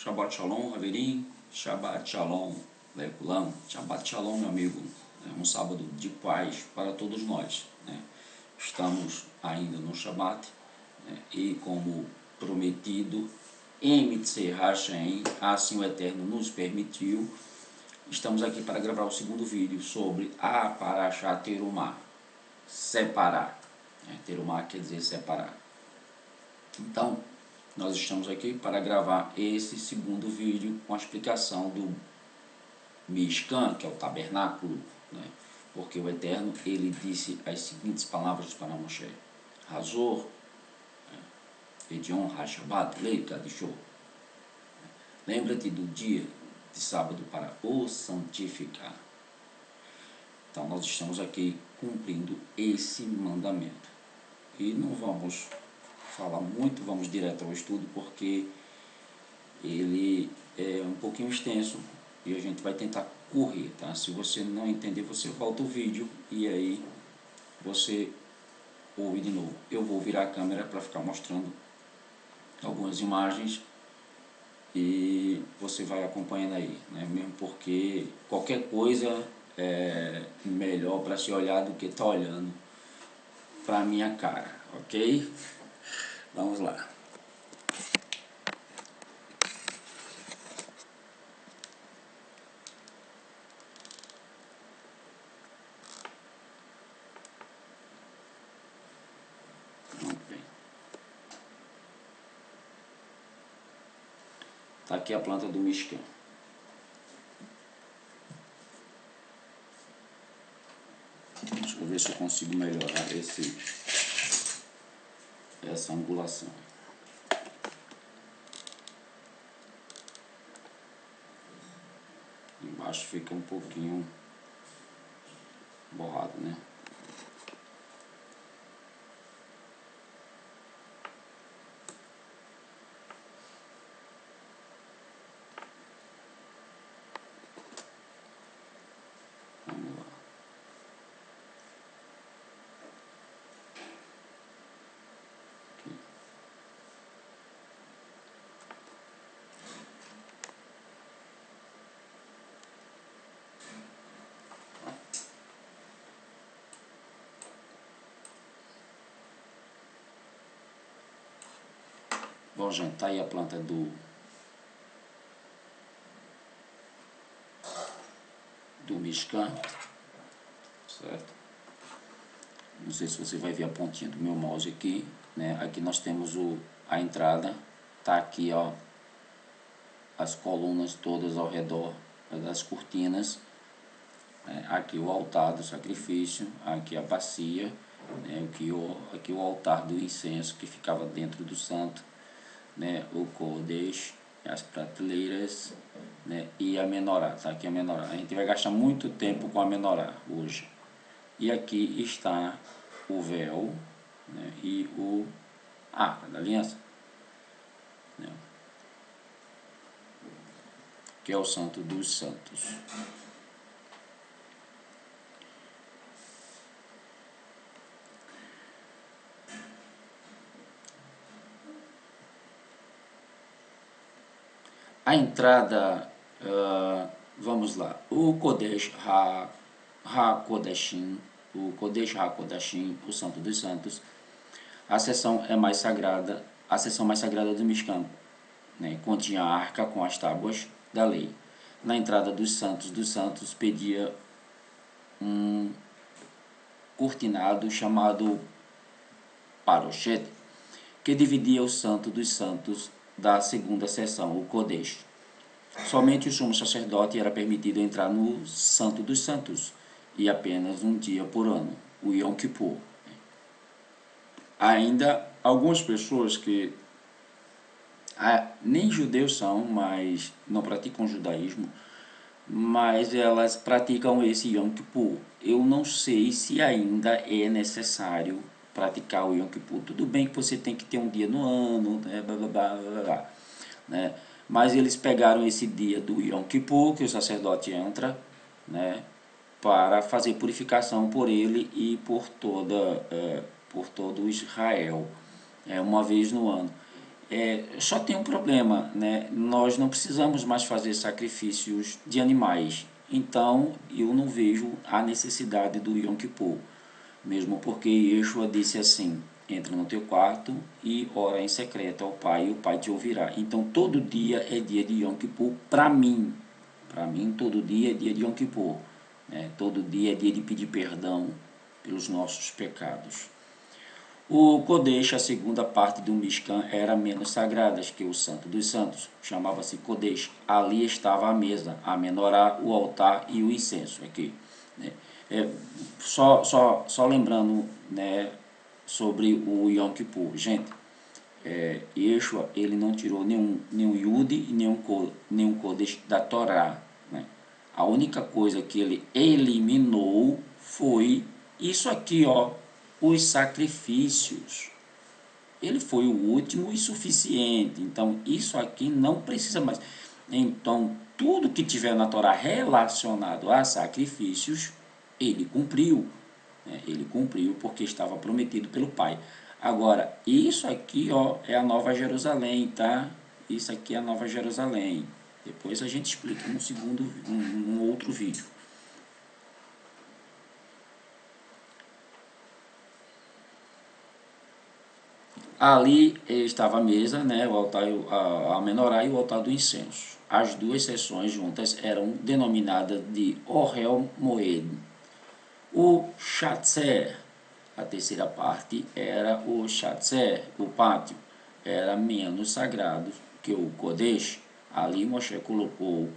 Shabbat Shalom, Haverim, Shabbat Shalom, Leculam, Shabbat Shalom, meu amigo. É um sábado de paz para todos nós, né? Estamos ainda no Shabbat, né? E como prometido, Emitze Hashem, assim o Eterno nos permitiu, estamos aqui para gravar o segundo vídeo sobre a Parashá Terumá, separar. Terumá quer dizer separar. Então, nós estamos aqui para gravar esse segundo vídeo com a explicação do Mishkan, que é o tabernáculo, né? Porque o Eterno, ele disse as seguintes palavras para Moshe: Hazor, Edion, Hashabat, Leika, Dishô. Lembra-te do dia de sábado para o santificar. Então, nós estamos aqui cumprindo esse mandamento. E não vamos falar muito, vamos direto ao estudo, porque ele é um pouquinho extenso e a gente vai tentar correr, tá? Se você não entender, você volta o vídeo e aí você ouve de novo. Eu vou virar a câmera para ficar mostrando algumas imagens e você vai acompanhando aí, né? Mesmo porque qualquer coisa é melhor para se olhar do que estar olhando para a minha cara, ok? Vamos lá. Está aqui a planta do Mishkan. Deixa eu ver se eu consigo melhorar essa angulação. Embaixo fica um pouquinho borrado, né? Vamos lá. Aqui. Bom, gente, tá aí a planta do Mishkan, certo? Não sei se você vai ver a pontinha do meu mouse aqui, né? Aqui nós temos a entrada, tá aqui, ó, as colunas todas ao redor das cortinas, né? Aqui o altar do sacrifício, aqui a bacia, né? Aqui o altar do incenso que ficava dentro do santo, né? O Kodesh, as prateleiras, né? E a menorá, tá aqui a menorá. A gente vai gastar muito tempo com a menorá hoje. E aqui está o véu, né? E a arca da aliança, né? Que é o santo dos santos. A entrada, vamos lá, o Kodesh HaKodashim, o Kodesh HaKodashim, o Santo dos Santos, a seção mais sagrada do Mishkan, né? Continha a arca com as tábuas da lei. Na entrada dos santos, pedia um cortinado chamado Paroshet, que dividia o Santo dos Santos da segunda seção, o Kodesh. Somente o sumo sacerdote era permitido entrar no Santo dos Santos, e apenas um dia por ano, o Yom Kippur. Ainda algumas pessoas que nem judeus são, mas não praticam judaísmo, mas elas praticam esse Yom Kippur. Eu não sei se ainda é necessário praticar o Yom Kippur. Tudo bem que você tem que ter um dia no ano, né, blá, blá, blá, blá, blá, né? Mas eles pegaram esse dia do Yom Kippur, que o sacerdote entra, né, para fazer purificação por ele e por todo Israel, uma vez no ano. só tem um problema, né? Nós não precisamos mais fazer sacrifícios de animais, então eu não vejo a necessidade do Yom Kippur, mesmo porque Yeshua disse assim: entra no teu quarto e ora em secreto ao Pai, e o Pai te ouvirá. Então todo dia é dia de Yom Kippur para mim. Para mim, todo dia é dia de Yom Kippur, né? Todo dia é dia de pedir perdão pelos nossos pecados. O Kodesh, a segunda parte do Mishkan, era menos sagrada que o Santo dos Santos, chamava-se Kodesh. Ali estava a mesa, a menorá, o altar e o incenso. Aqui, né? Só lembrando, né, sobre o Yom Kippur. Gente, Yeshua, ele não tirou nenhum Yud e nenhum Kodesh da Torá, né? A única coisa que ele eliminou foi isso aqui, ó, os sacrifícios. Ele foi o último e suficiente. Então, isso aqui não precisa mais. Então, tudo que tiver na Torá relacionado a sacrifícios, ele cumpriu. Né? Ele cumpriu porque estava prometido pelo Pai. Agora, isso aqui, ó, é a Nova Jerusalém, tá? Isso aqui é a Nova Jerusalém. Depois a gente explica num outro vídeo. Ali estava a mesa, né, o altar, a menorá e o altar do incenso. As duas sessões juntas eram denominadas de Ohel Moed. O Shatzer, a terceira parte, era o Shatzer, o pátio, era menos sagrado que o Kodesh. Ali Moshe colocou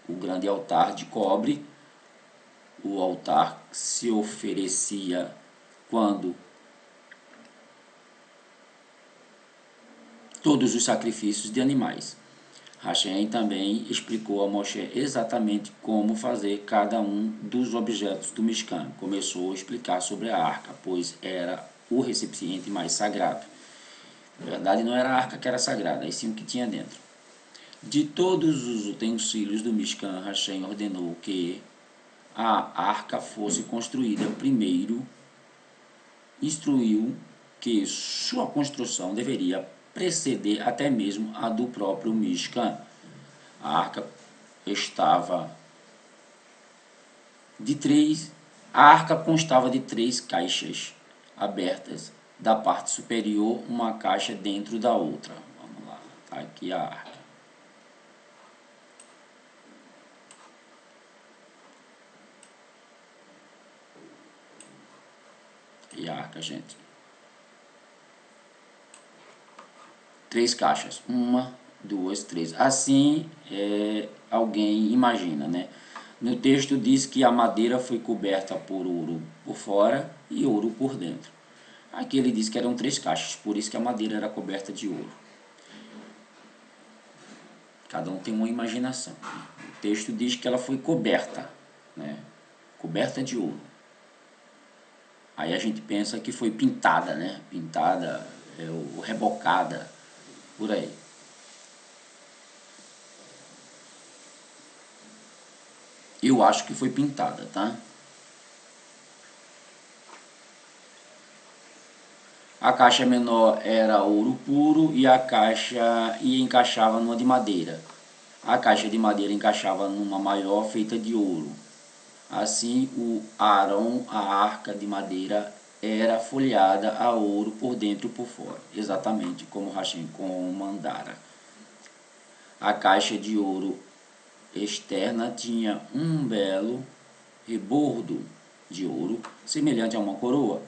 o grande altar de cobre. O altar se oferecia quando todos os sacrifícios de animais. Hashem também explicou a Moshe exatamente como fazer cada um dos objetos do Mishkan. Começou a explicar sobre a arca, pois era o recipiente mais sagrado. Na verdade, não era a arca que era sagrada, e sim o que tinha dentro. De todos os utensílios do Mishkan, Hashem ordenou que a arca fosse construída primeiro, instruiu que sua construção deveria preceder até mesmo a do próprio Mishkan. A arca constava de 3 caixas abertas, da parte superior uma caixa dentro da outra. Vamos lá, tá aqui a arca. E a arca, gente. 3 caixas. 1, 2, 3. Assim, alguém imagina, né? No texto diz que a madeira foi coberta por ouro por fora e ouro por dentro. Aqui ele diz que eram 3 caixas, por isso que a madeira era coberta de ouro. Cada um tem uma imaginação. O texto diz que ela foi coberta, né? Coberta de ouro. Aí a gente pensa que foi pintada, né? Pintada, ou rebocada, por aí. Eu acho que foi pintada, tá? A caixa menor era ouro puro e a caixa encaixava numa de madeira. A caixa de madeira encaixava numa maior feita de ouro. Assim, o Arão, a arca de madeira, era folheada a ouro por dentro e por fora, exatamente como Hashem comandara. A caixa de ouro externa tinha um belo rebordo de ouro, semelhante a uma coroa.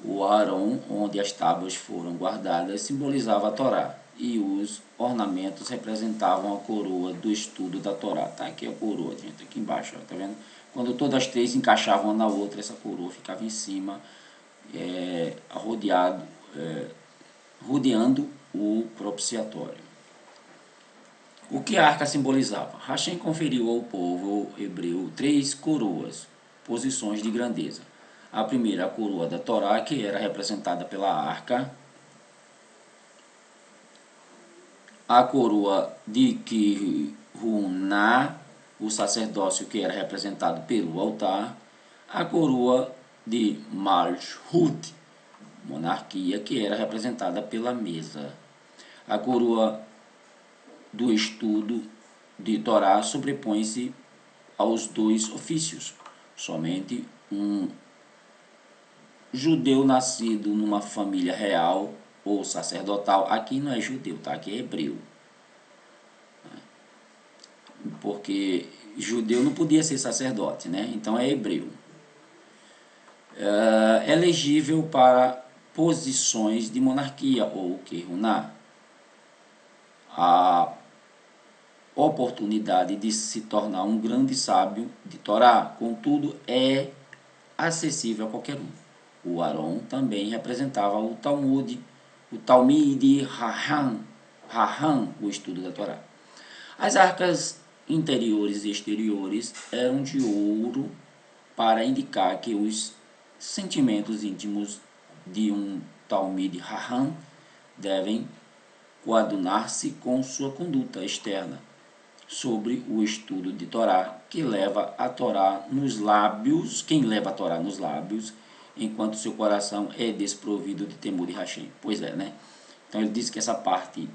O Arão, onde as tábuas foram guardadas, simbolizava a Torá, e os ornamentos representavam a coroa do estudo da Torá. Tá aqui a coroa, gente, aqui embaixo, tá vendo? Quando todas as 3 encaixavam uma na outra, essa coroa ficava em cima, rodeando o propiciatório. O que a arca simbolizava? Hashem conferiu ao povo hebreu 3 coroas, posições de grandeza. A primeira, a coroa da Torá, que era representada pela arca. A coroa de Kihuná, o sacerdócio, que era representado pelo altar. A coroa de Malchut, monarquia, que era representada pela mesa. A coroa do estudo de Torá sobrepõe-se aos dois ofícios. Somente um judeu nascido numa família real ou sacerdotal, aqui não é judeu, tá? Aqui é hebreu. Porque judeu não podia ser sacerdote, né? Então é hebreu. É elegível para posições de monarquia ou kehuná. A oportunidade de se tornar um grande sábio de Torá, contudo, é acessível a qualquer um. O Aron também representava o Talmud, o Talmid Raham, o estudo da Torá. As arcas interiores e exteriores eram de ouro para indicar que os sentimentos íntimos de um Talmid Raham devem coadunar-se com sua conduta externa sobre o estudo de Torá, que leva a Torá nos lábios, quem leva a Torá nos lábios, enquanto seu coração é desprovido de temor de Hashem. Pois é, né? Então ele diz que essa parte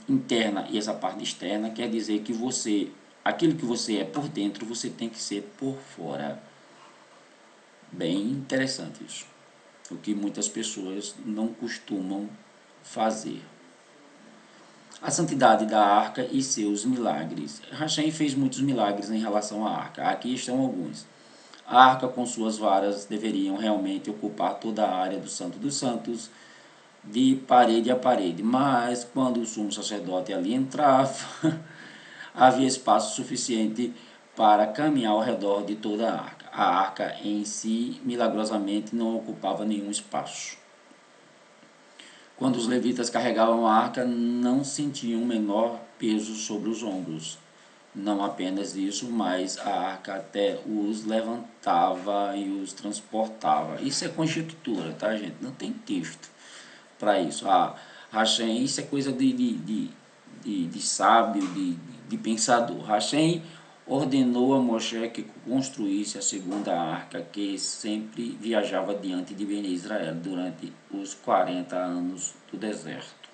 interna e essa parte externa quer dizer que você, aquilo que você é por dentro, você tem que ser por fora. Bem interessante isso. O que muitas pessoas não costumam fazer. A santidade da arca e seus milagres. Hashem fez muitos milagres em relação à arca. Aqui estão alguns. A arca com suas varas deveriam realmente ocupar toda a área do Santo dos Santos, de parede a parede. Mas quando o sumo sacerdote ali entrava, havia espaço suficiente para caminhar ao redor de toda a arca. A arca em si, milagrosamente, não ocupava nenhum espaço. Quando os levitas carregavam a arca, não sentiam o menor peso sobre os ombros. Não apenas isso, mas a arca até os levantava e os transportava. Isso é conjectura, tá, gente? Não tem texto para isso. Hashem, isso é coisa de sábio, de pensador. Hashem ordenou a Moshe que construísse a segunda arca, que sempre viajava diante de Bene Israel durante os 40 anos do deserto.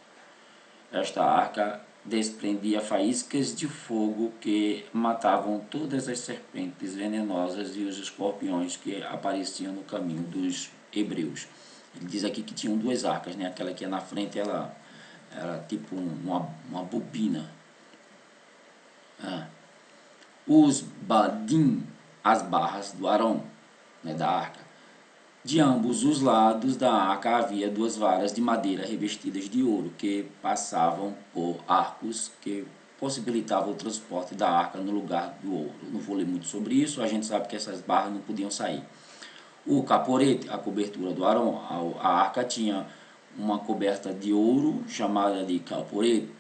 Esta arca desprendia faíscas de fogo que matavam todas as serpentes venenosas e os escorpiões que apareciam no caminho dos hebreus. Ele diz aqui que tinham duas arcas, né? Aquela que ia na frente, ela era tipo uma bobina. Os badim, as barras do Arão, né, da arca. De ambos os lados da arca havia duas varas de madeira revestidas de ouro, que passavam por arcos que possibilitavam o transporte da arca no lugar do ouro. Não vou ler muito sobre isso, a gente sabe que essas barras não podiam sair. O caporete, a cobertura do Arão, a arca tinha uma coberta de ouro, chamada de caporete.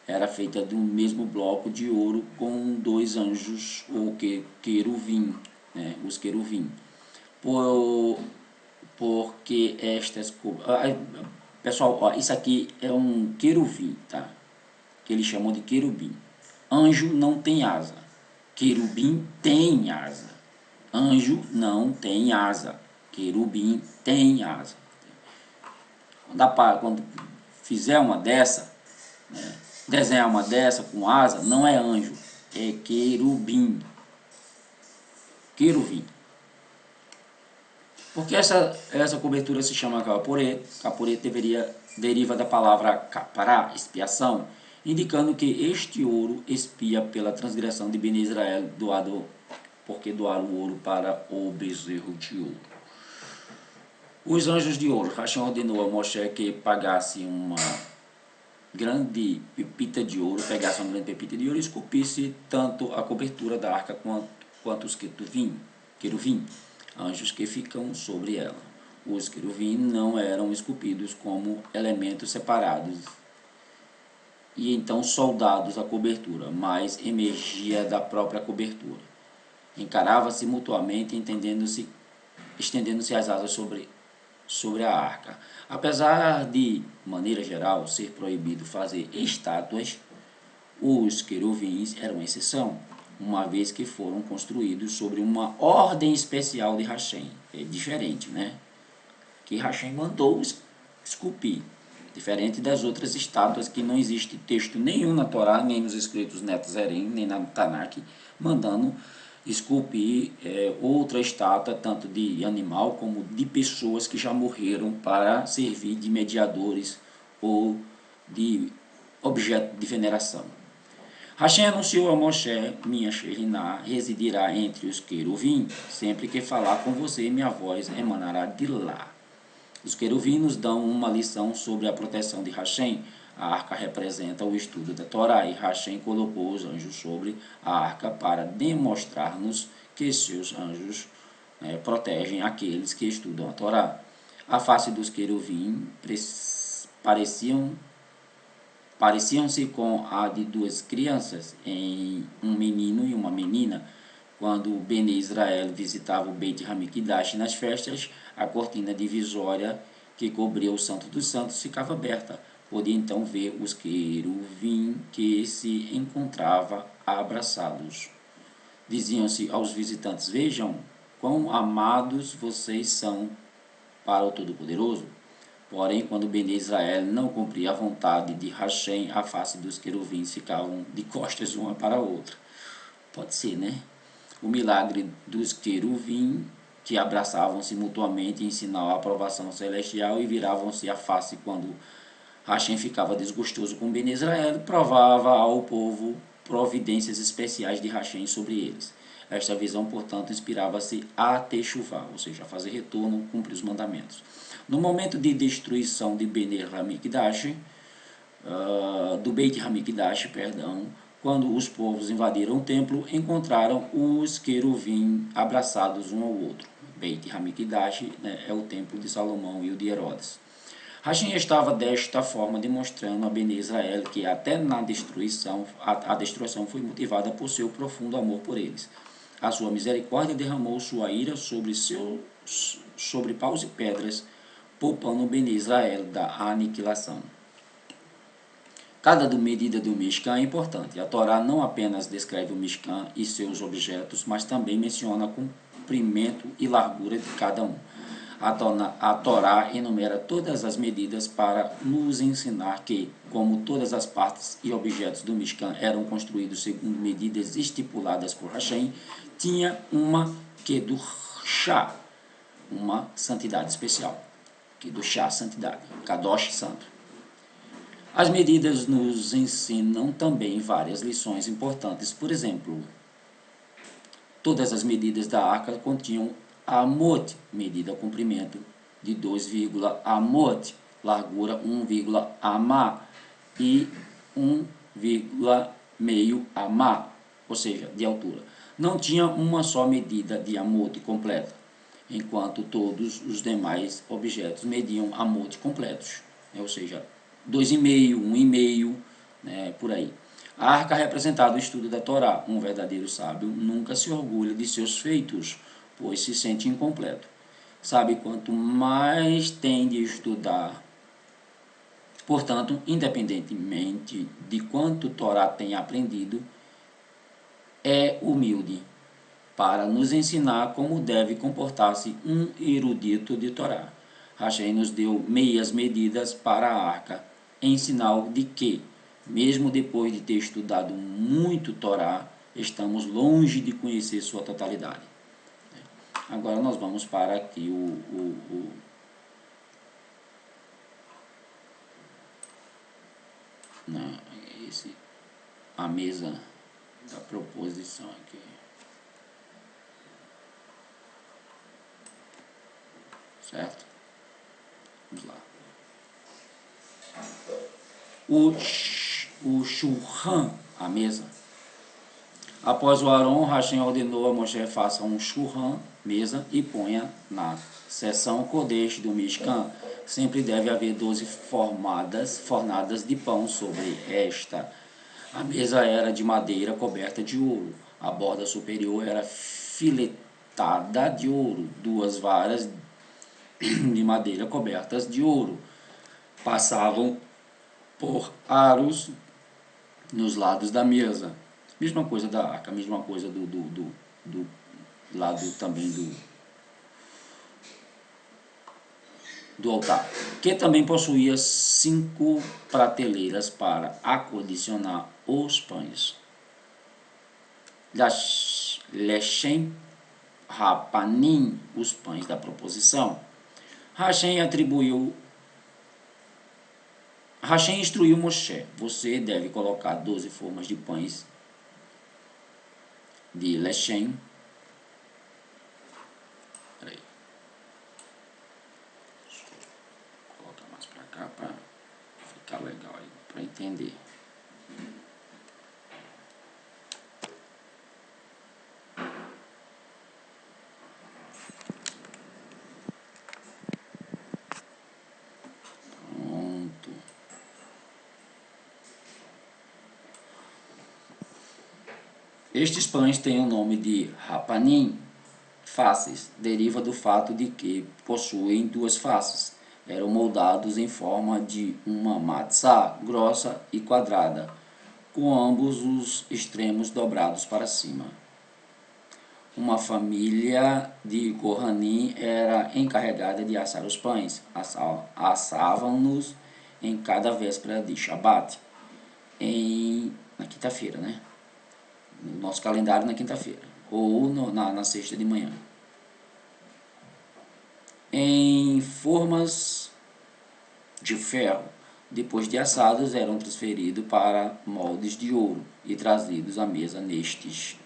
Era feita do mesmo bloco de ouro com dois anjos, ou queruvim, né, os queruvim. Porque estas... Pessoal, ó, isso aqui é um queruvim, tá? Que eles chamam de querubim. Anjo não tem asa. Querubim tem asa. Anjo não tem asa. Querubim tem asa. Quando fizer uma dessa, né, desenhar uma dessa com asa, não é anjo, é querubim. Querubim. Porque essa cobertura se chama caporete. Caporete deriva da palavra capará, expiação, indicando que este ouro expia pela transgressão de Bene Israel, porque doaram o ouro para o bezerro de ouro. Os anjos de ouro. Hashem ordenou a Moshe que pagasse uma grande pepita de ouro, pegasse uma grande pepita de ouro e esculpisse tanto a cobertura da arca quanto os queruvim, anjos que ficam sobre ela. Os queruvim não eram esculpidos como elementos separados e então soldados à cobertura, mas emergia da própria cobertura. Encarava-se mutuamente, estendendo-se as asas sobre a arca. Apesar de, maneira geral, ser proibido fazer estátuas, os queruvins eram exceção, uma vez que foram construídos sobre uma ordem especial de Hashem. É diferente, né? Que Hashem mandou esculpir. Diferente das outras estátuas que não existe texto nenhum na Torá, nem nos escritos Netzarim, nem na Tanakh, mandando esculpir outra estátua, tanto de animal como de pessoas que já morreram, para servir de mediadores ou de objeto de veneração. Hashem anunciou a Moshe: minha Shekhinah residirá entre os queruvim, sempre que falar com você, minha voz emanará de lá. Os queruvim nos dão uma lição sobre a proteção de Hashem. A arca representa o estudo da Torá, e Hashem colocou os anjos sobre a arca para demonstrar-nos que seus anjos protegem aqueles que estudam a Torá. A face dos queruvim pareciam-se com a de duas crianças, em um menino e uma menina. Quando Bene Israel visitava o Beit Hamikdash nas festas, a cortina divisória que cobria o Santo dos Santos ficava aberta. Podia então ver os queruvim que se encontravam abraçados. Diziam-se aos visitantes: vejam quão amados vocês são para o Todo-Poderoso. Porém, quando Bene Israel não cumpria a vontade de Hashem, a face dos queruvins ficavam de costas uma para a outra. Pode ser, né? O milagre dos queruvim, que abraçavam-se mutuamente em sinal à aprovação celestial e viravam-se a face quando Hashem ficava desgostoso com Bene Israel, provava ao povo providências especiais de Hashem sobre eles. Esta visão, portanto, inspirava-se a techuvá, ou seja, a fazer retorno, cumprir os mandamentos. No momento de destruição de Beit Hamikdash, quando os povos invadiram o templo, encontraram os queruvim abraçados um ao outro. Beit Hamikdash é o templo de Salomão e o de Herodes. Hashem estava desta forma demonstrando a Bene Israel que até na destruição, a destruição foi motivada por seu profundo amor por eles. A sua misericórdia derramou sua ira sobre paus e pedras, poupando Bene Israel da aniquilação. Cada medida do Mishkan é importante. A Torá não apenas descreve o Mishkan e seus objetos, mas também menciona comprimento e largura de cada um. A Torá enumera todas as medidas para nos ensinar que, como todas as partes e objetos do Mishkan eram construídos segundo medidas estipuladas por Hashem, tinha uma Kedushá, uma santidade especial. Kedushá, santidade. Kadosh, santo. As medidas nos ensinam também várias lições importantes. Por exemplo, todas as medidas da arca continham amot, medida comprimento de 2, amot, largura 1, amá e 1,5 amá, ou seja, de altura. Não tinha uma só medida de amot completa, enquanto todos os demais objetos mediam amot completos, ou seja, 2,5, 1,5, por aí. A arca representava o estudo da Torá. Um verdadeiro sábio nunca se orgulha de seus feitos, pois se sente incompleto. Sabe quanto mais tem de estudar. Portanto, independentemente de quanto Torá tem aprendido, é humilde para nos ensinar como deve comportar-se um erudito de Torá. Hashem nos deu meias medidas para a arca, em sinal de que, mesmo depois de ter estudado muito Torá, estamos longe de conhecer sua totalidade. Agora nós vamos para aqui a mesa da proposição aqui. Certo? Vamos lá. O Shulchan, a mesa. Após o Arão, Hashem ordenou a Moshe: faça um Shulchan, mesa, e ponha na seção Kodesh do Mishkan. Sempre deve haver 12 fornadas de pão sobre esta. A mesa era de madeira coberta de ouro. A borda superior era filetada de ouro. 2 varas de madeira cobertas de ouro passavam por aros nos lados da mesa. Mesma coisa da arca, mesma coisa do lado também do altar, que também possuía 5 prateleiras para acondicionar os pães. Lechem Rapanim, os pães da proposição. Hashem instruiu Moshe: você deve colocar 12 formas de pães de Lechem. Peraí. Deixa eu colocar mais para cá para ficar legal aí, para entender. Estes pães têm o nome de Rapanim, faces, deriva do fato de que possuem 2 faces. Eram moldados em forma de uma matzá grossa e quadrada, com ambos os extremos dobrados para cima. Uma família de Kohanim era encarregada de assar os pães. Assavam-nos em cada véspera de Shabat, na quinta-feira, né? No nosso calendário na quinta-feira, ou na sexta de manhã. Em formas de ferro, depois de assados, eram transferidos para moldes de ouro e trazidos à mesa nestes.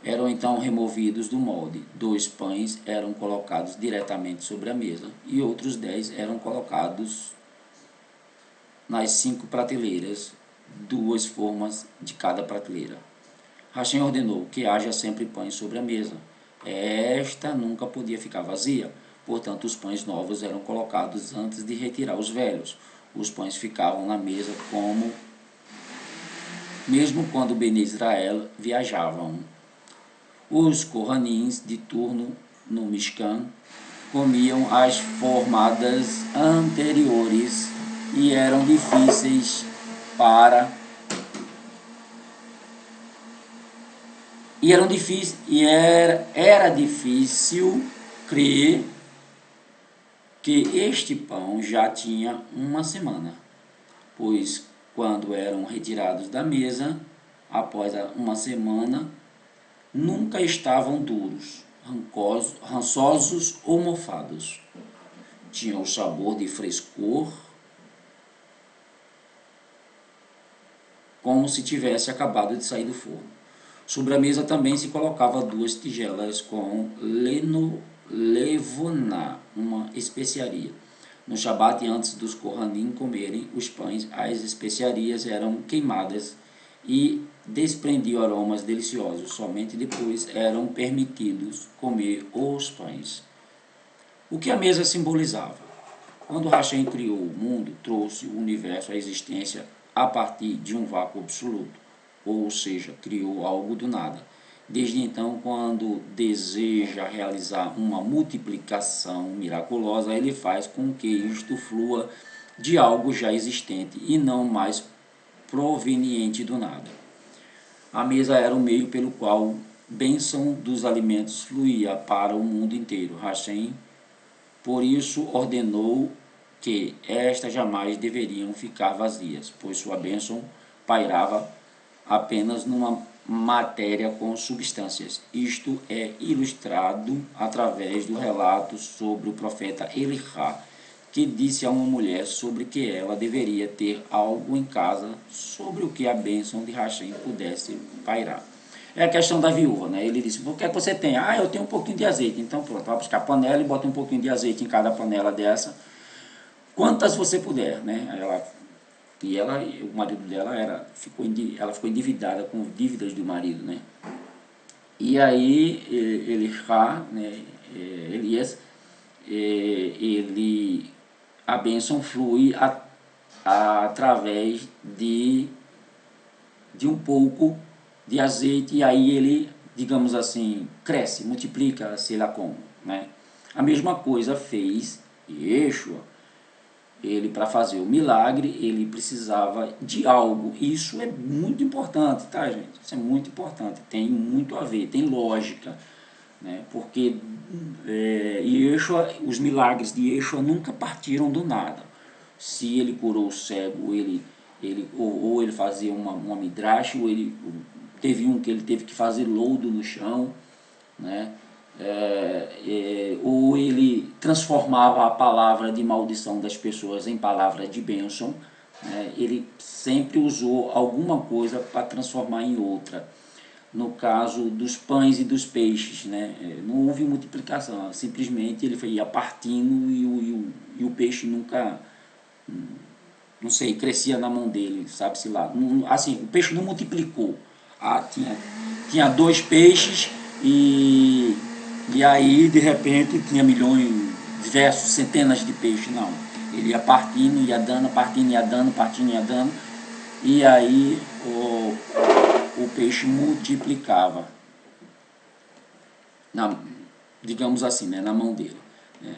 Eram então removidos do molde. 2 pães eram colocados diretamente sobre a mesa e outros 10 eram colocados nas 5 prateleiras, 2 formas de cada prateleira. Hashem ordenou que haja sempre pães sobre a mesa. Esta nunca podia ficar vazia, portanto os pães novos eram colocados antes de retirar os velhos. Os pães ficavam na mesa mesmo quando Bnei Israel viajavam. Os Kohanins de turno no Mishkan comiam as formadas anteriores e eram difíceis era difícil crer que este pão já tinha uma semana, pois quando eram retirados da mesa, após uma semana, nunca estavam duros, rançosos ou mofados. Tinham o sabor de frescor, como se tivesse acabado de sair do forno. Sobre a mesa também se colocava 2 tigelas com levoná, uma especiaria. No Shabat, antes dos Kohanim comerem os pães, as especiarias eram queimadas e desprendiam aromas deliciosos. Somente depois eram permitidos comer os pães. O que a mesa simbolizava? Quando Hashem criou o mundo, trouxe o universo à existência a partir de um vácuo absoluto, ou seja, criou algo do nada. Desde então, quando deseja realizar uma multiplicação miraculosa, ele faz com que isto flua de algo já existente e não mais proveniente do nada. A mesa era o meio pelo qual bênção dos alimentos fluía para o mundo inteiro. Hashem, por isso, ordenou que estas jamais deveriam ficar vazias, pois sua bênção pairava apenas numa matéria com substâncias. Isto é ilustrado através do relato sobre o profeta Elihá, que disse a uma mulher sobre que ela deveria ter algo em casa sobre o que a bênção de Hashem pudesse pairar. É a questão da viúva, né? Ele disse: o que é que você tem? Eu tenho um pouquinho de azeite. Então pronto, vai buscar a panela e bota um pouquinho de azeite em cada panela dessa, quantas você puder, né? O marido dela ficou endividada com dívidas do marido, né? E aí Elias, a bênção flui através de um pouco de azeite, e aí ele, digamos assim, cresce, multiplica, sei lá como, né? A mesma coisa fez Yeshua. Ele, para fazer o milagre, ele precisava de algo. Isso é muito importante, tá, gente? Isso é muito importante, tem muito a ver, tem lógica. né? Porque Yeshua, os milagres de Yeshua nunca partiram do nada. Se ele curou o cego, ou ele fazia uma midrash, ou ele teve um que ele teve que fazer lodo no chão, né? Ou ele transformava a palavra de maldição das pessoas em palavra de bênção, né? Ele sempre usou alguma coisa para transformar em outra. No caso dos pães e dos peixes, né? Não houve multiplicação, simplesmente ele ia partindo e o peixe nunca, não sei, crescia na mão dele, sabe-se lá. Assim, o peixe não multiplicou. Tinha 2 peixes e aí, de repente, tinha milhões, diversos, centenas de peixes. Não. Ele ia partindo, ia dando, partindo, ia dando, partindo, ia dando. E aí o peixe multiplicava, digamos assim, né, na mão dele. Né.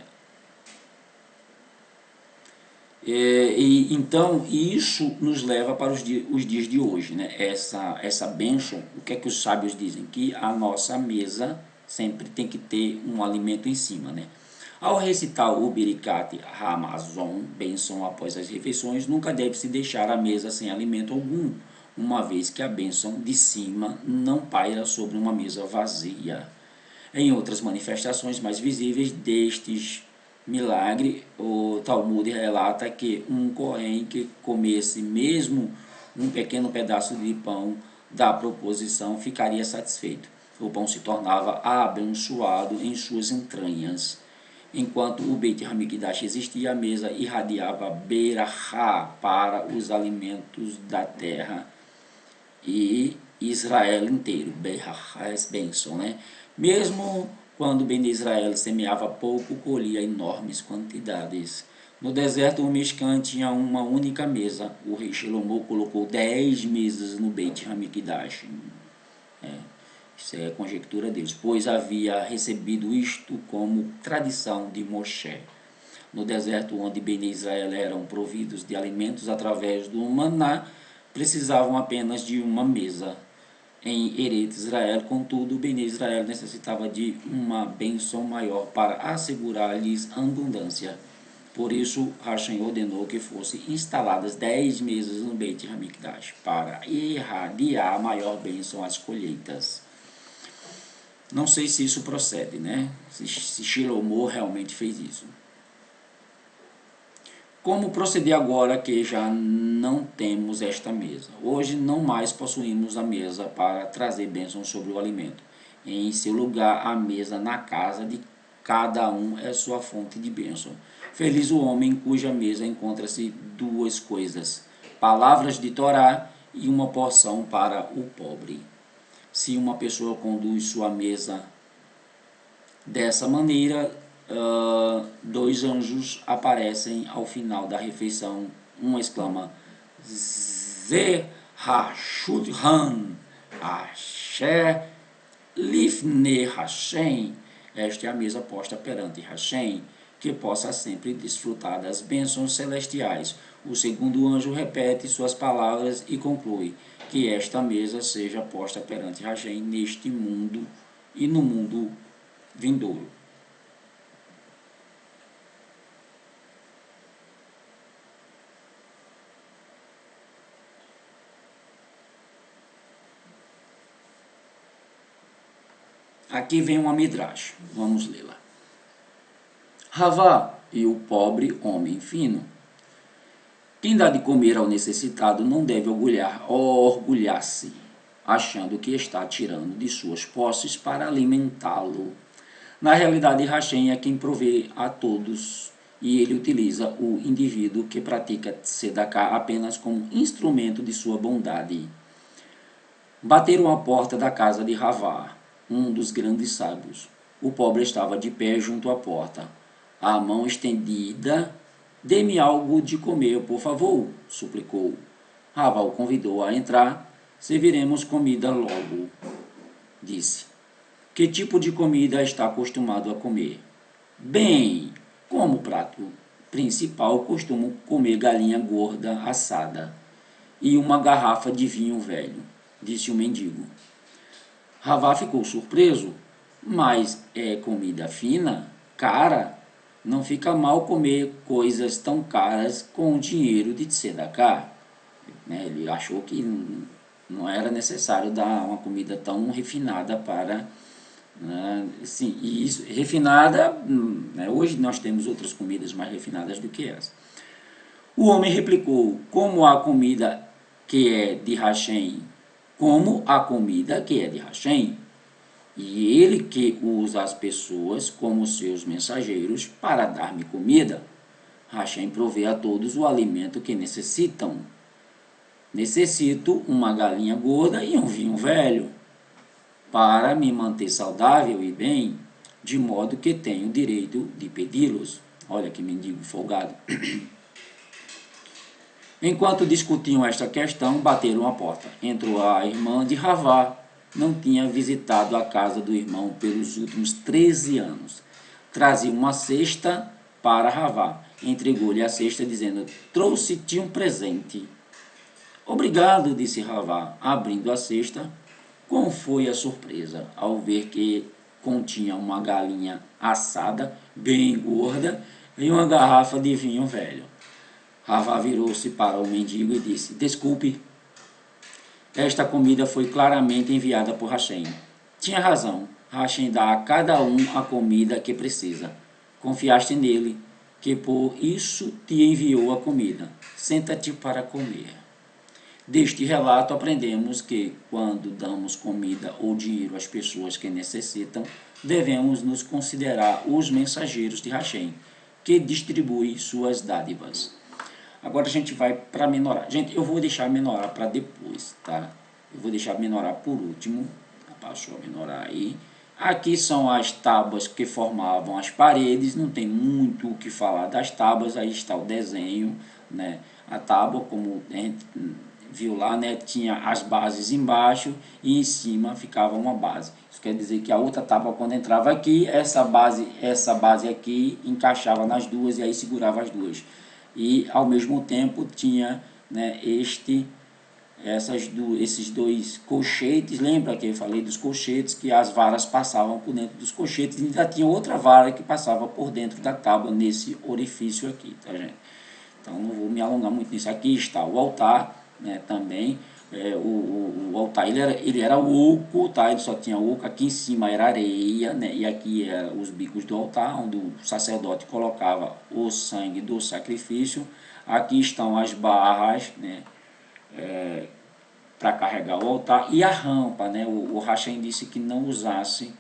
Então, isso nos leva para os dias de hoje. Né. Essa bênção, o que é que os sábios dizem? Que a nossa mesa sempre tem que ter um alimento em cima. Né. Ao recitar o Birikat Hamazon, bênção após as refeições, nunca deve-se deixar a mesa sem alimento algum, uma vez que a bênção de cima não paira sobre uma mesa vazia. Em outras manifestações mais visíveis destes milagres, o Talmud relata que um Kohen que comesse mesmo um pequeno pedaço de pão da proposição ficaria satisfeito. O pão se tornava abençoado em suas entranhas. Enquanto o Beit HaMikdash existia, a mesa irradiava berachá para os alimentos da terra e Israel inteiro. Berachá é bênção, né? Mesmo quando Ben Israel semeava pouco, colhia enormes quantidades. No deserto, o Mishkan tinha uma única mesa. O rei Shlomo colocou 10 mesas no Beit HaMikdash. Isso é conjectura deles, pois havia recebido isto como tradição de Moshe. No deserto onde Ben Israel eram providos de alimentos através do maná, precisavam apenas de uma mesa. Em Eretz Israel, contudo, Ben Israel necessitava de uma bênção maior para assegurar-lhes abundância. Por isso, Hashem ordenou que fossem instaladas 10 mesas no Beit HaMikdash para irradiar a maior bênção às colheitas. Não sei se isso procede, né? Se Shlomo realmente fez isso. Como proceder agora que já não temos esta mesa? Hoje não mais possuímos a mesa para trazer bênção sobre o alimento. Em seu lugar, a mesa na casa de cada um é sua fonte de bênção. Feliz o homem cuja mesa encontra-se 2 coisas: palavras de Torá e uma porção para o pobre. Se uma pessoa conduz sua mesa dessa maneira, 2 anjos aparecem ao final da refeição. Um exclama: Zehashudhan Asher Lifne Hashem. Esta é a mesa posta perante Hashem, que possa sempre desfrutar das bênçãos celestiais. O segundo anjo repete suas palavras e conclui: que esta mesa seja posta perante Hashem neste mundo e no mundo vindouro. Aqui vem uma midrash, vamos lê-la. Ravá e o pobre homem fino. Quem dá de comer ao necessitado não deve orgulhar-se, achando que está tirando de suas posses para alimentá-lo. Na realidade, Hashem é quem provê a todos e ele utiliza o indivíduo que pratica tzedakah apenas como instrumento de sua bondade. Bateram à porta da casa de Ravá, um dos grandes sábios. O pobre estava de pé junto à porta, a mão estendida. Dê-me algo de comer, por favor, suplicou. Ravá o convidou a entrar. Serviremos comida logo, disse. Que tipo de comida está acostumado a comer? Bem, como prato principal, costumo comer galinha gorda assada e uma garrafa de vinho velho, disse o mendigo. Ravá ficou surpreso. mas é comida fina, cara, não fica mal comer coisas tão caras com o dinheiro de tzedakah, né? Ele achou que não era necessário dar uma comida tão refinada para, né? Sim, e isso, refinada, né? Hoje nós temos outras comidas mais refinadas do que essa. O homem replicou, como a comida que é de Hashem, como a comida que é de Hashem, e ele que usa as pessoas como seus mensageiros para dar-me comida. Hashem provê a todos o alimento que necessitam. Necessito uma galinha gorda e um vinho velho para me manter saudável e bem, de modo que tenho o direito de pedi-los. Olha que mendigo folgado. Enquanto discutiam esta questão, bateram a porta. Entrou a irmã de Ravá. Não tinha visitado a casa do irmão pelos últimos 13 anos. Trazia uma cesta para Ravá. Entregou-lhe a cesta, dizendo, trouxe-te um presente. Obrigado, disse Ravá, abrindo a cesta. Como foi a surpresa ao ver que continha uma galinha assada, bem gorda, e uma garrafa de vinho velho. Ravá virou-se para o mendigo e disse, desculpe, esta comida foi claramente enviada por Hashem. Tinha razão, Hashem dá a cada um a comida que precisa. Confiaste nele, que por isso te enviou a comida. Senta-te para comer. Deste relato aprendemos que, quando damos comida ou dinheiro às pessoas que necessitam, devemos nos considerar os mensageiros de Hashem, que distribui suas dádivas. Agora a gente vai para a menorá. Gente, eu vou deixar a menorá para depois, tá? Eu vou deixar a menorá por último. Passou a menorá aí. Aqui são as tábuas que formavam as paredes. Não tem muito o que falar das tábuas. Aí está o desenho, né? A tábua, como a gente viu lá, né? Tinha as bases embaixo e em cima ficava uma base. Isso quer dizer que a outra tábua, quando entrava aqui, essa base aqui encaixava nas duas e aí segurava as duas. E ao mesmo tempo tinha, né, esses dois colchetes. Lembra que eu falei dos colchetes, que as varas passavam por dentro dos colchetes e ainda tinha outra vara que passava por dentro da tábua nesse orifício aqui, tá, gente? Então não vou me alongar muito nisso. Aqui está o altar, né, também. O altar ele era oco, tá? Ele só tinha oco, aqui em cima era areia, né? E aqui eram os bicos do altar, onde o sacerdote colocava o sangue do sacrifício. Aqui estão as barras, né? Para carregar o altar, e a rampa, né? O Hashem disse que não usasse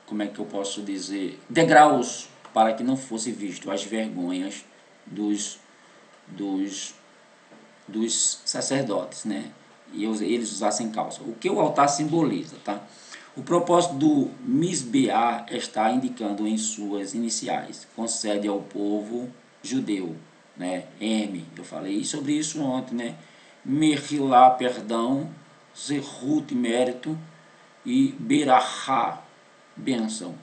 como é que eu posso dizer, degraus, para que não fosse visto as vergonhas dos sacerdotes, né? E eles usassem calça. O que o altar simboliza, tá? O propósito do Misbeá está indicando em suas iniciais. Concede ao povo judeu, né? M. Eu falei sobre isso ontem, né? Mehilá, perdão, Zerut, mérito, e Berachá, bênção.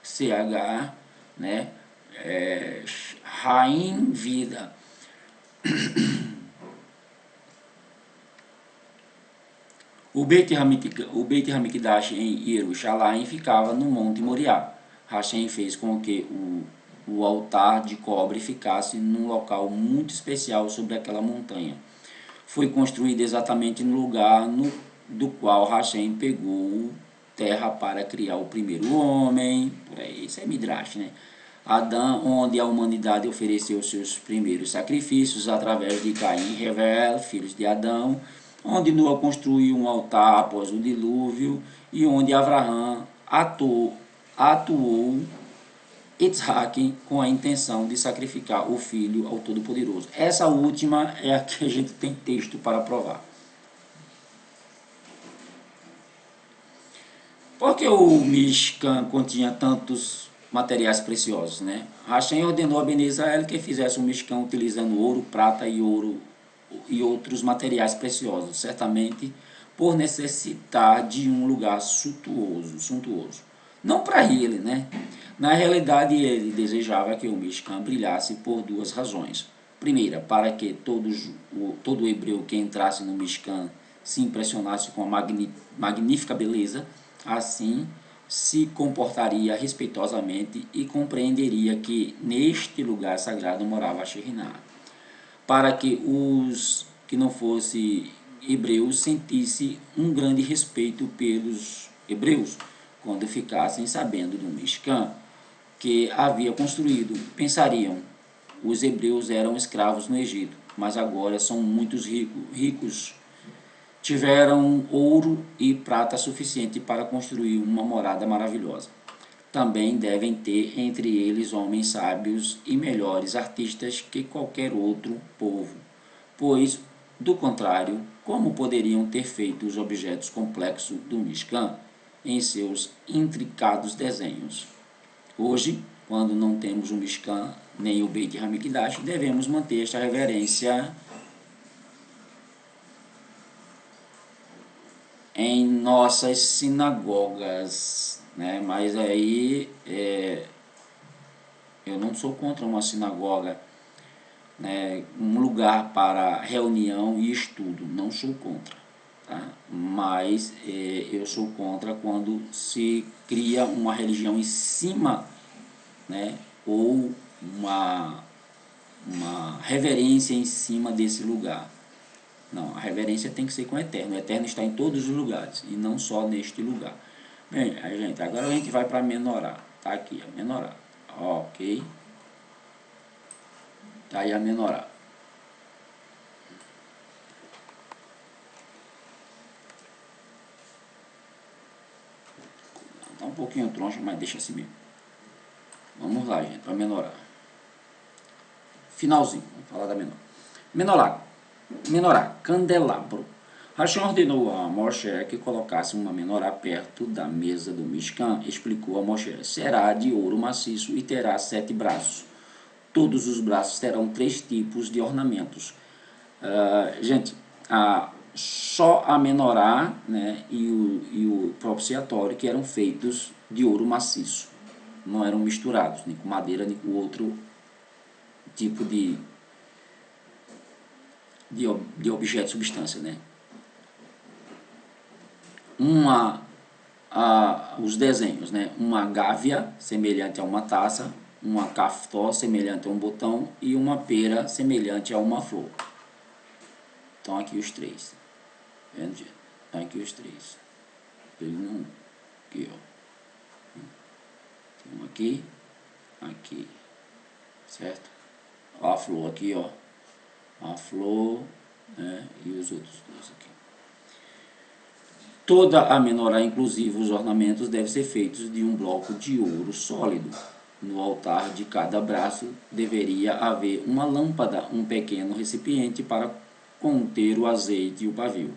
CH, né? Raim, vida. O Beit HaMikdash em Jerusalém ficava no Monte Moriá. Hashem fez com que o altar de cobre ficasse num local muito especial sobre aquela montanha. Foi construído exatamente no lugar do qual Hashem pegou terra para criar o primeiro homem. Por aí, isso é Midrash, né? Adão, onde a humanidade ofereceu seus primeiros sacrifícios através de Caim e Hevel, filhos de Adão, onde Noa construiu um altar após o dilúvio e onde Abraão atuou Yitzhak com a intenção de sacrificar o filho ao Todo-Poderoso. Essa última é a que a gente tem texto para provar. Por que o Mishkan continha tantos materiais preciosos, né? Hashem ordenou a Bnei Israel que fizesse um Mishkan utilizando ouro, prata e outros materiais preciosos, certamente por necessitar de um lugar suntuoso. Não para ele, né? Na realidade, ele desejava que o Mishkan brilhasse por duas razões. Primeira, para que todo hebreu que entrasse no Mishkan se impressionasse com a magnífica beleza, assim se comportaria respeitosamente e compreenderia que neste lugar sagrado morava a Shekhinah. Para que os que não fossem hebreus sentissem um grande respeito pelos hebreus, quando ficassem sabendo do Mishkan que havia construído, pensariam: os hebreus eram escravos no Egito, mas agora são muitos ricos. Tiveram ouro e prata suficiente para construir uma morada maravilhosa. Também devem ter entre eles homens sábios e melhores artistas que qualquer outro povo, pois, do contrário, como poderiam ter feito os objetos complexos do Mishkan em seus intricados desenhos? Hoje, quando não temos o Mishkan nem o Beit HaMikdash, devemos manter esta reverência em nossas sinagogas, né? Mas aí eu não sou contra uma sinagoga, né? Um lugar para reunião e estudo, não sou contra, tá? Mas eu sou contra quando se cria uma religião em cima, né? Ou uma reverência em cima desse lugar. Não, a reverência tem que ser com o Eterno. O Eterno está em todos os lugares e não só neste lugar. Bem, gente, agora a gente vai para a menorá. Tá aqui a menorá. Ok. Tá aí a menorá. Tá um pouquinho troncho, mas deixa assim mesmo. Vamos lá, gente, para a menorá. Finalzinho, vamos falar da menorá. Menorá, candelabro. Hashem ordenou a Moshe que colocasse uma menorá perto da mesa do Mishkan. Explicou a Moshe: será de ouro maciço e terá 7 braços. Todos os braços terão 3 tipos de ornamentos. Gente, só a menorá, né, e o propiciatório que eram feitos de ouro maciço. Não eram misturados, nem com madeira, nem com outro tipo de objeto, substância, né? Os desenhos, né? Uma gávea semelhante a uma taça, uma caftó semelhante a um botão e uma pera semelhante a uma flor. Então aqui os 3. Vendo, gente? Então aqui os 3. Aqui, ó. Tem um aqui, aqui, certo? Ó a flor aqui, ó. A flor, né? E os outros 2 aqui. Toda a menorá, inclusive os ornamentos, devem ser feitos de um bloco de ouro sólido. No altar de cada braço deveria haver uma lâmpada, um pequeno recipiente para conter o azeite e o pavio.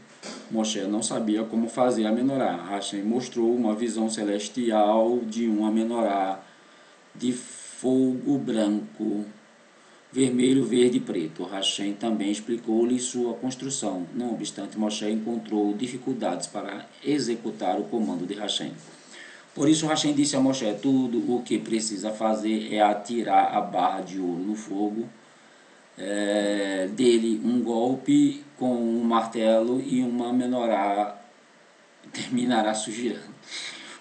Moshe não sabia como fazer a menorá. Hashem mostrou uma visão celestial de uma menorá de fogo branco, vermelho, verde e preto. Hashem também explicou-lhe sua construção. Não obstante, Moshe encontrou dificuldades para executar o comando de Hashem. Por isso Hashem disse a Moshe: tudo o que precisa fazer é atirar a barra de ouro no fogo, dele um golpe com um martelo e uma menorá terminará sugirando.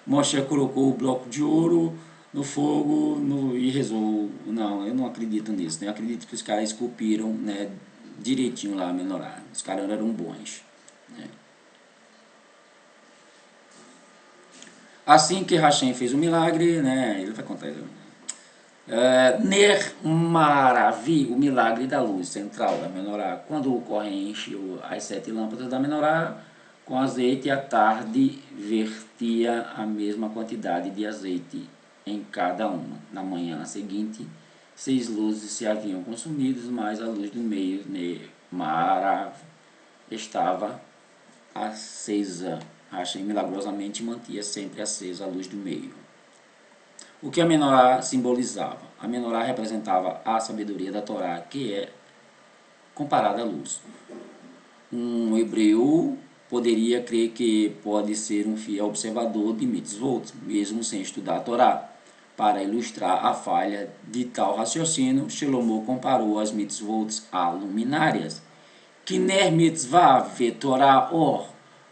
Moshe colocou o bloco de ouro no fogo e rezou. Não, eu não acredito nisso, né? Eu acredito que os caras esculpiram, né, direitinho lá a menorá. Os caras eram bons, né? Assim que Hashem fez o milagre, né, ele vai contar isso. Ner Maravi, o milagre da luz central da menorá. Quando o corrente encheu as 7 lâmpadas da menorá com azeite, à tarde vertia a mesma quantidade de azeite em cada uma. Na manhã seguinte, 6 luzes se haviam consumido, mas a luz do meio, Ner Marav, estava acesa. Hashem milagrosamente mantinha sempre acesa a luz do meio. O que a menorá simbolizava? A menorá representava a sabedoria da Torá, que é comparada à luz. Um hebreu poderia crer que pode ser um fiel observador de mitzvot, mesmo sem estudar a Torá. Para ilustrar a falha de tal raciocínio, Shlomo comparou as mitzvot a luminárias. Kiner mitzvah ve Torah or,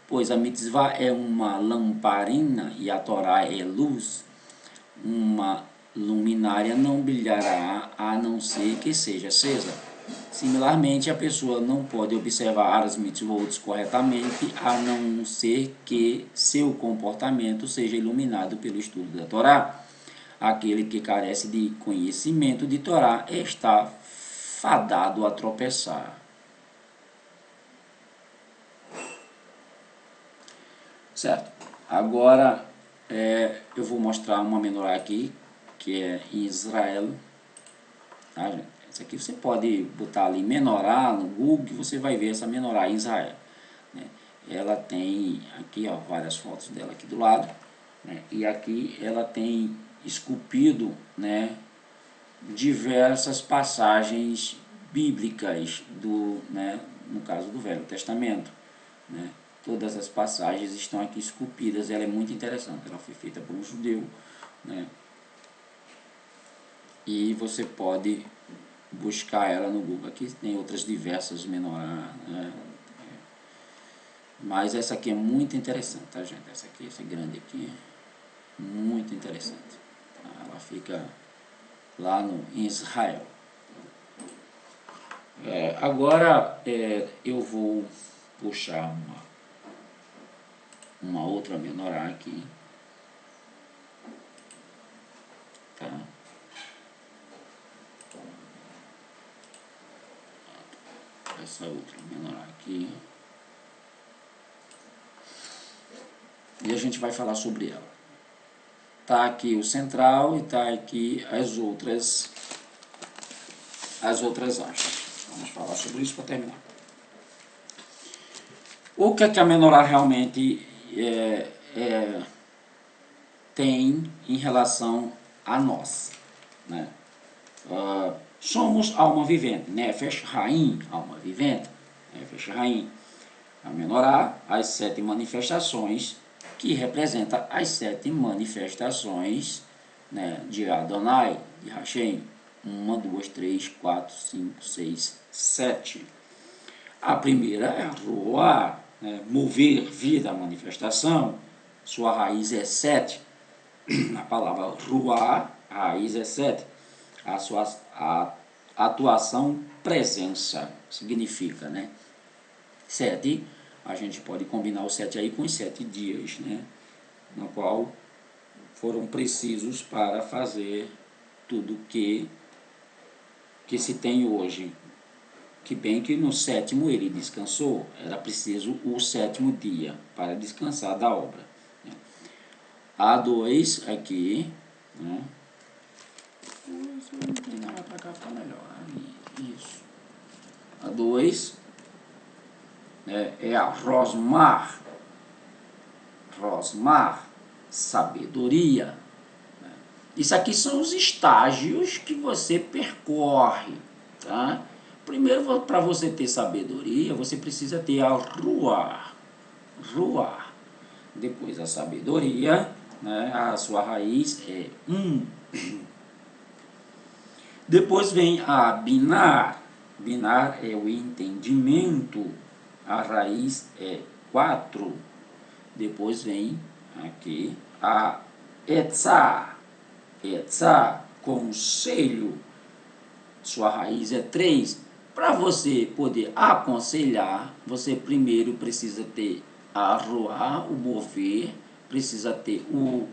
pois a mitzvah é uma lamparina e a Torá é luz. Uma luminária não brilhará a não ser que seja acesa. Similarmente, a pessoa não pode observar as mitzvot corretamente a não ser que seu comportamento seja iluminado pelo estudo da Torá. Aquele que carece de conhecimento de Torá está fadado a tropeçar. Certo? Agora eu vou mostrar uma menorá aqui, que é em Israel. Tá, gente? Essa aqui você pode botar ali menorá no Google, que você vai ver essa menorá em Israel. Né? Ela tem aqui, ó, várias fotos dela aqui do lado. Né? E aqui ela tem esculpido, né, diversas passagens bíblicas né, no caso do Velho Testamento. Né? Todas as passagens estão aqui esculpidas. Ela é muito interessante. Ela foi feita por um judeu. Né? E você pode buscar ela no Google. Aqui tem outras diversas menorá, né? Mas essa aqui é muito interessante, tá, gente? Essa aqui, essa grande aqui, muito interessante. Tá? Ela fica lá em Israel. Agora eu vou puxar uma outra menorá aqui. Tá? Essa outra menorá aqui. E a gente vai falar sobre ela. Tá aqui o central e tá aqui as outras hastes. Vamos falar sobre isso para terminar. O que é que a menorá realmente tem em relação a nós? Né? Somos alma vivente, Nefesh Haim, alma vivente, Nefesh Haim. A menorá, as 7 manifestações, que representa as 7 manifestações, né, de Adonai, de Hashem. 1, 2, 3, 4, 5, 6, 7. A primeira é a Ruá, né, mover, vida, manifestação. Sua raiz é 7. A palavra Ruá, a raiz é 7. A atuação, presença, significa, né? 7, a gente pode combinar o 7 aí com os 7 dias, né? No qual foram precisos para fazer tudo que se tem hoje. Que bem que no 7º ele descansou, era preciso o 7º dia para descansar da obra. Né? A2 aqui, né? Se eu inclinar mais para cá fica melhor. Isso. A2 é a Rosmar, sabedoria. Isso aqui são os estágios que você percorre. Tá? Primeiro, para você ter sabedoria, você precisa ter a Ruá. Depois a sabedoria, né? A sua raiz é 1. Depois vem a Binar. Binar é o entendimento. A raiz é 4. Depois vem aqui a Etzá, conselho. Sua raiz é 3. Para você poder aconselhar, você primeiro precisa ter a Ruá, o mover, precisa ter o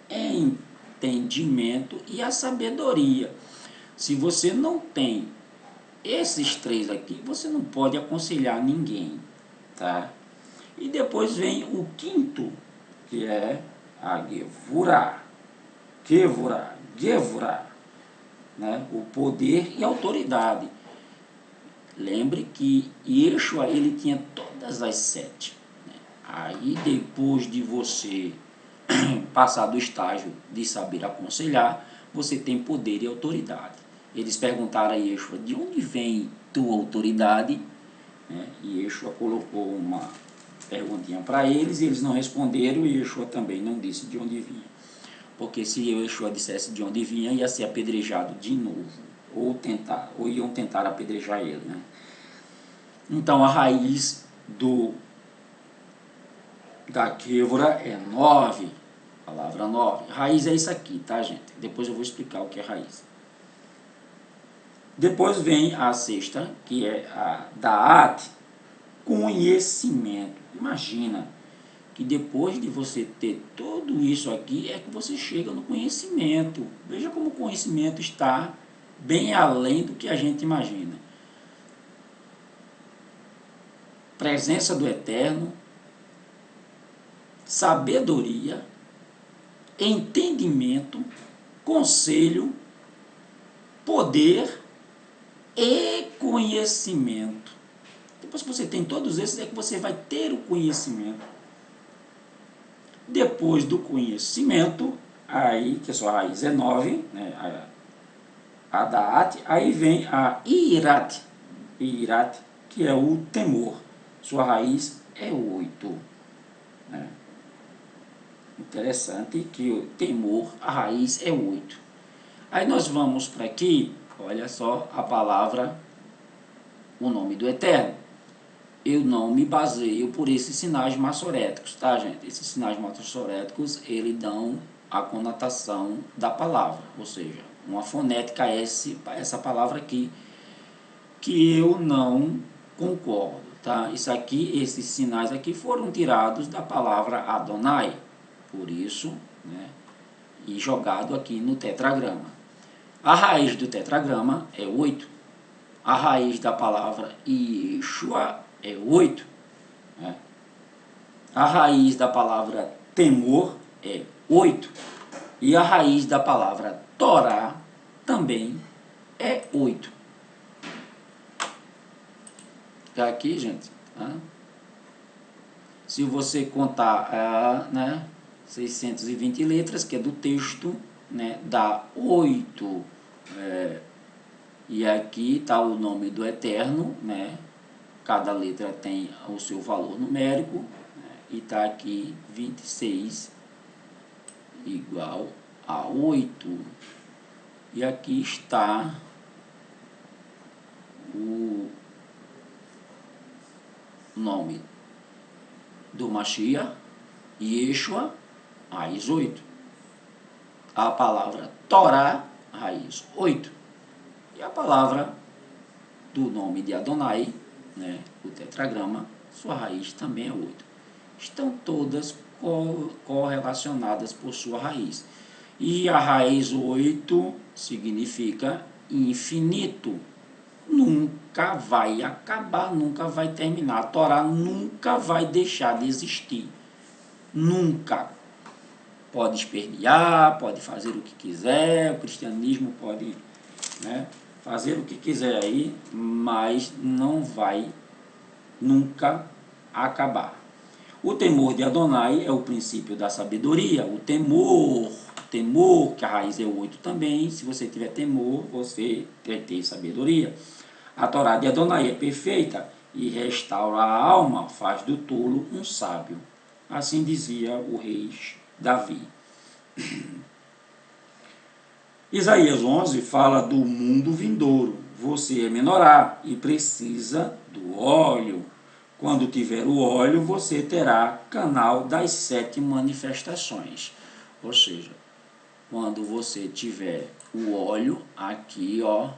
entendimento e a sabedoria. Se você não tem esses 3 aqui, você não pode aconselhar ninguém, tá? E depois vem o 5º, que é a Gevurah, né? O poder e autoridade. Lembre que Yeshua, ele tinha todas as 7. Né? Aí, depois de você passar do estágio de saber aconselhar, você tem poder e autoridade. Eles perguntaram a Yeshua, de onde vem tua autoridade? Né? E Yeshua colocou uma perguntinha para eles, e eles não responderam, e Yeshua também não disse de onde vinha. porque se Yeshua dissesse de onde vinha, ia ser apedrejado de novo, ou iam tentar apedrejar ele, né? Então a raiz da quevra é 9, palavra 9. Raiz é isso aqui, tá, gente? Depois eu vou explicar o que é raiz. Depois vem a sexta, que é a Da'at, conhecimento. Imagina que depois de você ter tudo isso aqui, é que você chega no conhecimento. Veja como o conhecimento está bem além do que a gente imagina. Presença do Eterno, sabedoria, entendimento, conselho, poder e conhecimento. Depois que você tem todos esses, é que você vai ter o conhecimento. Depois do conhecimento, aí, que a sua raiz é 9, né, a Da'at, aí vem a Irat, que é o temor. Sua raiz é 8. Né? Interessante que o temor, a raiz é 8. Aí nós vamos para aqui, olha só a palavra, o nome do Eterno. Eu não me baseio por esses sinais maçoréticos, tá, gente? Esses sinais maçoréticos, eles dão a conotação da palavra, ou seja, uma fonética essa palavra aqui, que eu não concordo, tá? Isso aqui, esses sinais aqui foram tirados da palavra Adonai, por isso, né, e jogado aqui no tetragrama. A raiz do tetragrama é 8. A raiz da palavra Yeshua é 8. Né? A raiz da palavra temor é 8. E a raiz da palavra Torá também é 8. Tá aqui, gente. Tá? Se você contar, né, 620 letras, que é do texto, né, dá 8. E aqui está o nome do Eterno, né? Cada letra tem o seu valor numérico, né? E está aqui 26 igual a 8. E aqui está o nome do Mashiach, Yeshua, raiz 8. A palavra Torá, raiz 8. E a palavra do nome de Adonai, né, o tetragrama, sua raiz também é 8. Estão todas correlacionadas por sua raiz. E a raiz 8 significa infinito. Nunca vai acabar, nunca vai terminar. A Torá nunca vai deixar de existir. Nunca. Pode espernear, pode fazer o que quiser, o cristianismo pode, né, fazer o que quiser aí, mas não vai nunca acabar. O temor de Adonai é o princípio da sabedoria. O temor, que a raiz é 8 também, se você tiver temor, você vai ter sabedoria. A Torá de Adonai é perfeita e restaura a alma, faz do tolo um sábio. Assim dizia o rei Davi. Isaías 11 fala do mundo vindouro. Você é menorá e precisa do óleo. Quando tiver o óleo, você terá canal das 7 manifestações. Ou seja, quando você tiver o óleo aqui, ó,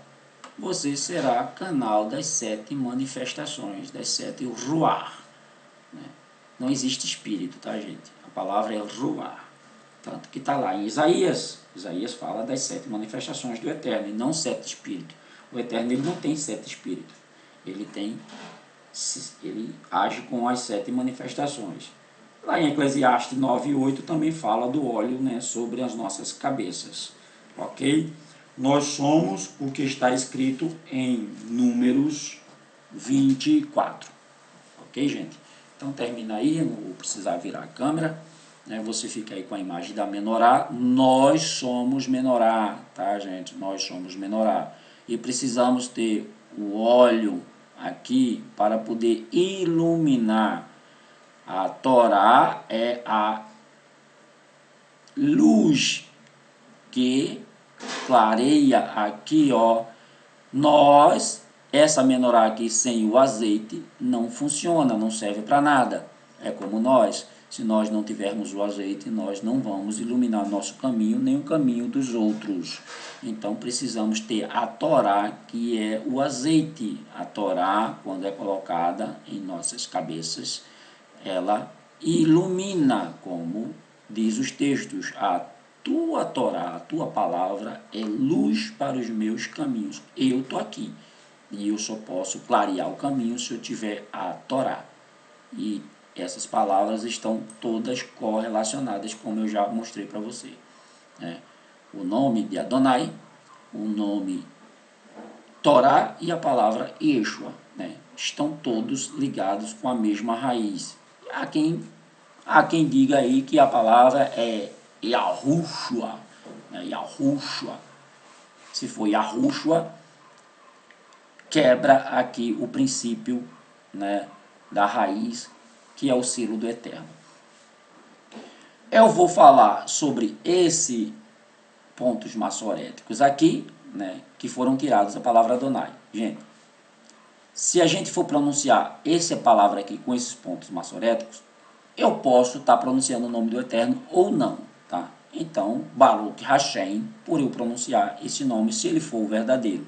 você será canal das 7 manifestações, das 7 ruar. Né? Não existe espírito, tá, gente? A palavra é ruar. Tanto que está lá em Isaías. Isaías fala das 7 manifestações do Eterno, e não 7 espíritos. O Eterno, ele não tem 7 espíritos. Ele age com as 7 manifestações. Lá em Eclesiastes 9:8 também fala do óleo, né, sobre as nossas cabeças. Ok? Nós somos o que está escrito em Números 24. Ok, gente? Então termina aí, não vou precisar virar a câmera. Você fica aí com a imagem da menorá. Nós somos menorá, tá, gente? Nós somos menorá. E precisamos ter o óleo aqui para poder iluminar. A Torá é a luz que clareia aqui, ó. Nós, essa menorá aqui sem o azeite não funciona, não serve para nada. É como nós, se nós não tivermos o azeite, nós não vamos iluminar nosso caminho, nem o caminho dos outros. Então precisamos ter a Torá, que é o azeite. A Torá, quando é colocada em nossas cabeças, ela ilumina, como diz os textos, a tua Torá, a tua palavra é luz para os meus caminhos. Eu estou aqui e eu só posso clarear o caminho se eu tiver a Torá. E essas palavras estão todas correlacionadas, como eu já mostrei para você, né? O nome de Adonai, o nome Torá e a palavra Yeshua, né? Estão todos ligados com a mesma raiz. Há quem diga aí que a palavra é Yahushua, né? Yahushua. Se for Yahushua, quebra aqui o princípio, né, da raiz, que é o selo do Eterno. Eu vou falar sobre esses pontos maçoréticos aqui, né, que foram tirados da palavra Adonai. Gente, se a gente for pronunciar essa palavra aqui com esses pontos maçoréticos, eu posso estar pronunciando o nome do Eterno ou não, tá? Então, Baruch Hashem, por eu pronunciar esse nome, se ele for o verdadeiro,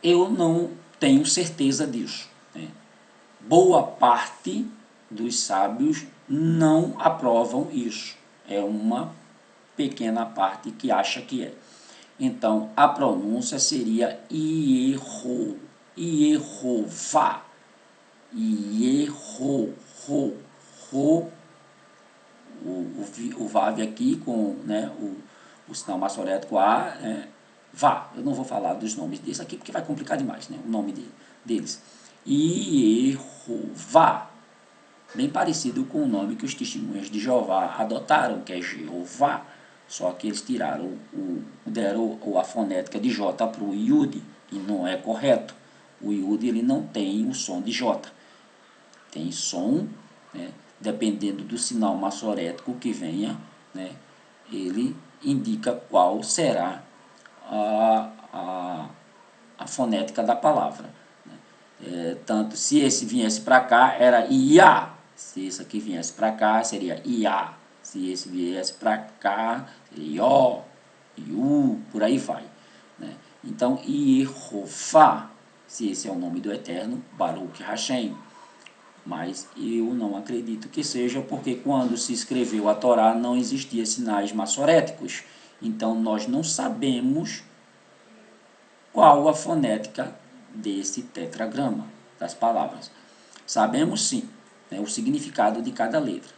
eu não tenho certeza disso, né? Boa parte dos sábios não aprovam isso. É uma pequena parte que acha que é. Então, a pronúncia seria Ieho, Iehová, Ieho, o Vav aqui com, né, o sinal maçorético A, Vá. Eu não vou falar dos nomes desse aqui porque vai complicar demais, né, o nome deles. Iehová, bem parecido com o nome que os testemunhas de Jeová adotaram, que é Jeová, só que eles tiraram, deram a fonética de J para o Yud, e não é correto. O Yud ele não tem o som de J, tem som, né, dependendo do sinal maçorético que venha, né, ele indica qual será a fonética da palavra. Tanto se esse viesse para cá, era Iá. Se esse aqui viesse para cá, seria Iá. Se esse viesse para cá, seria Ió, Iú, por aí vai, né? Então, Iehová, se esse é o nome do Eterno, Baruch Hashem. Mas eu não acredito que seja, porque quando se escreveu a Torá não existia sinais maçoréticos. Então, nós não sabemos qual a fonética desse tetragrama, das palavras. Sabemos sim, né, o significado de cada letra,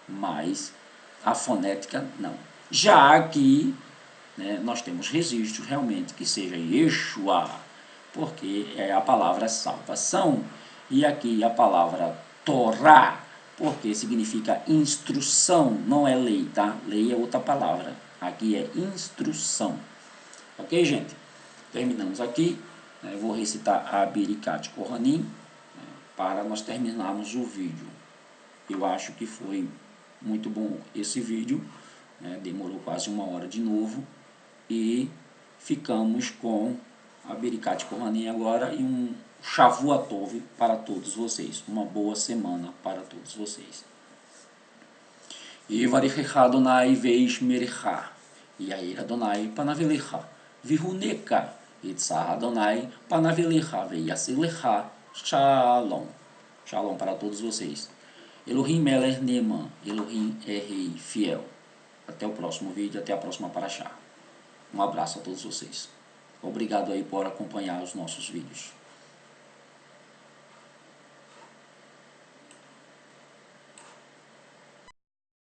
mas a fonética não. Já aqui, né, nós temos registros realmente que seja Yeshua, porque é a palavra salvação, e aqui a palavra Torá, porque significa instrução, não é lei, tá? Lei é outra palavra, aqui é instrução. Ok, gente? Terminamos aqui. Eu vou recitar a Birikat Kohanim, né, para nós terminarmos o vídeo. Eu acho que foi muito bom esse vídeo, né, demorou quase 1 hora de novo, e ficamos com a Birikat Kohanim agora e um Shavua Tov para todos vocês. Uma boa semana para todos vocês. Yivarichecha Adonai veishmerecha, Yair Adonai panavelecha, Vihuneka, Itzah Adonai panavelecha veiaselecha. Shalom. Shalom para todos vocês. Elohim Meler Neman, Elohim é Rei fiel. Até o próximo vídeo, até a próxima paraxá. Um abraço a todos vocês. Obrigado aí por acompanhar os nossos vídeos.